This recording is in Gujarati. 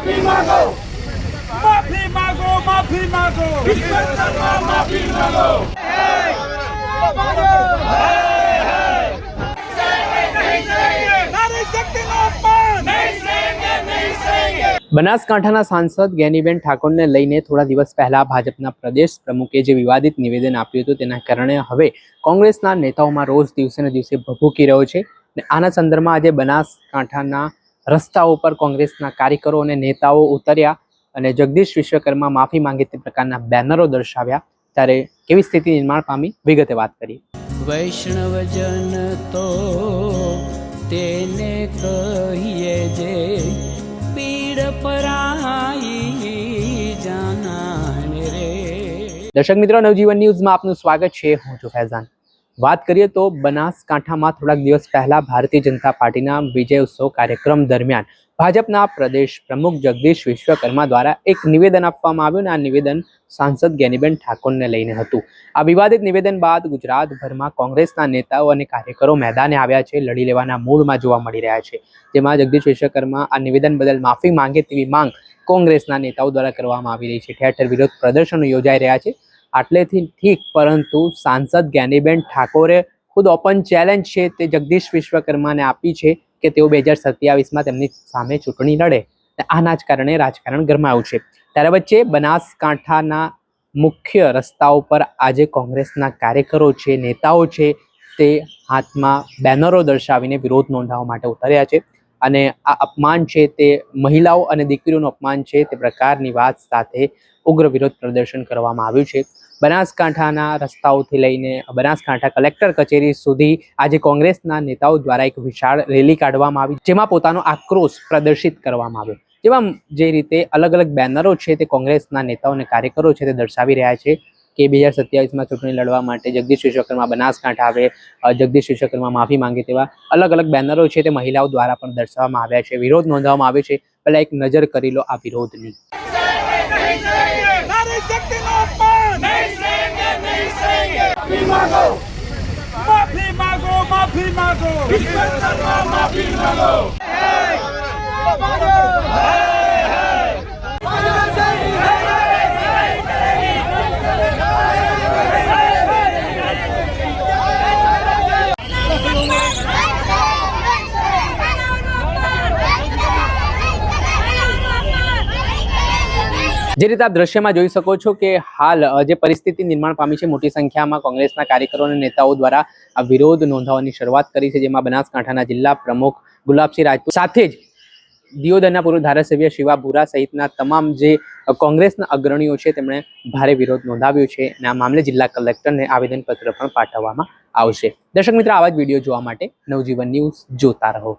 माफी मांगो, माफी मांगो, माफी मांगो, विश्वकर्मा माफी मांगो। नारी शक्ति નો અપમાન નહીં સહેંગે, નહીં સહેંગે। બનાસકાંઠાના સાંસદ જ્ઞાનીબેન ઠાકોરને લઈને થોડા દિવસ પહેલા ભાજપના પ્રદેશ પ્રમુખે જે વિવાદિત નિવેદન આપ્યું હતું તેના કારણે હવે કોંગ્રેસના નેતાઓમાં રોજ દિવસે ને દિવસે ભભૂકી રહ્યો છે અને આના સંદર્ભમાં આજે બનાસકાંઠાના રસ્તાઓ પર કોંગ્રેસના કાર્યકરો અને નેતાઓ ઉતર્યા અને જગદીશ વિશ્વકર્મા માફી માંગે તે પ્રકારના બેનરો દર્શાવ્યા। ત્યારે કેવી સ્થિતિ નિર્માણ પામી વિગતે વાત કરી। વૈષ્ણવજન તો તેને કહીએ જે પીડ પરાઈ જાનાને રે। દર્શક મિત્રો, નવજીવન ન્યૂઝમાં આપનું સ્વાગત છે। હું છું ફૈઝાન। વાત કરીએ તો બનાસકાંઠામાં થોડાક દિવસ પહેલા ભારતીય જનતા પાર્ટીના વિજય ઉત્સવ કાર્યક્રમ દરમિયાન ભાજપના પ્રદેશ પ્રમુખ જગદીશ વિશ્વકર્મા દ્વારા એક નિવેદન આપવામાં આવ્યું અને આ નિવેદન સાંસદ જ્ઞાનીબેન ઠાકોરને લઈને હતું। આ વિવાદિત નિવેદન બાદ ગુજરાતભરમાં કોંગ્રેસના નેતાઓ અને કાર્યકરો મેદાને આવ્યા છે, લડી લેવાના મૂડમાં જોવા મળી રહ્યા છે। જેમાં જગદીશ વિશ્વકર્મા આ નિવેદન બદલ માફી માંગે તેવી માંગ કોંગ્રેસના નેતાઓ દ્વારા કરવામાં આવી રહી છે। ઠેર ઠેર વિરોધ પ્રદર્શનો યોજાઈ રહ્યા છે। આટલેથી ઠીક, પરંતુ સાંસદ જ્ઞાનીબેન ઠાકોરે ખુદ ઓપન ચેલેન્જ છે તે જગદીશ વિશ્વકર્માને આપી છે કે તેઓ 2027માં તેમની સામે ચૂંટણી લડે। આના જ કારણે રાજકારણ ગરમાયું છે। ત્યારે વચ્ચે બનાસકાંઠાના મુખ્ય રસ્તાઓ પર આજે કોંગ્રેસના કાર્યકરો છે, નેતાઓ છે, તે હાથમાં બેનરો દર્શાવીને વિરોધ નોંધાવવા માટે ઉતર્યા છે અને આ અપમાન છે તે મહિલાઓ અને દીકરીઓનું અપમાન છે તે પ્રકારની વાત સાથે ઉગ્ર વિરોધ પ્રદર્શન કરવામાં આવ્યું છે। બનાસકાંઠાના રસ્તાઓથી લઈને બનાસકાંઠા કલેક્ટર કચેરી સુધી આજે કોંગ્રેસના નેતાઓ દ્વારા એક વિશાળ રેલી કાઢવામાં આવી, જેમાં પોતાનો આક્રોશ પ્રદર્શિત કરવામાં આવ્યો। જેમાં જે રીતે અલગ અલગ બેનરો છે તે કોંગ્રેસના નેતાઓ અને કાર્યકરો છે તે દર્શાવી રહ્યા છે કે 2027માં ચૂંટણી લડવા માટે જગદીશ વિશ્વકર્મા બનાસકાંઠા આવે, જગદીશ વિશ્વકર્મા માફી માંગે તેવા અલગ અલગ બેનરો છે તે મહિલાઓ દ્વારા પણ દર્શાવવામાં આવ્યા છે, વિરોધ નોંધવામાં આવ્યો છે। પહેલા એક નજર કરી લો આ વિરોધની। नारी शक्ति નો અપમાન નહીં સહેંગે, નહીં સહેંગે। माफी मांगो, माफी मांगो, माफी मांगो, विश्वकर्मा माफी मांगो। જે રીતે આપ દ્રશ્યમાં જોઈ શકો છો કે હાલ જે પરિસ્થિતિ નિર્માણ પામી છે, મોટી સંખ્યામાં કોંગ્રેસના કાર્યકરો અને નેતાઓ દ્વારા આ વિરોધ નોંધાવવાની શરૂઆત કરી છે। જેમાં બનાસકાંઠાના જિલ્લા પ્રમુખ ગુલાબસિંહ રાજપૂત સાથે જ દિયોદરના પૂર્વ ધારાસભ્ય શિવા ભુરા સહિતના તમામ જે કોંગ્રેસના અગ્રણીઓ છે તેમણે ભારે વિરોધ નોંધાવ્યો છે અને આ મામલે જિલ્લા કલેક્ટરને આવેદનપત્ર પણ પાઠવવામાં આવશે। દર્શક મિત્રો, આવા જ વિડીયો જોવા માટે નવજીવન ન્યૂઝ જોતા રહો।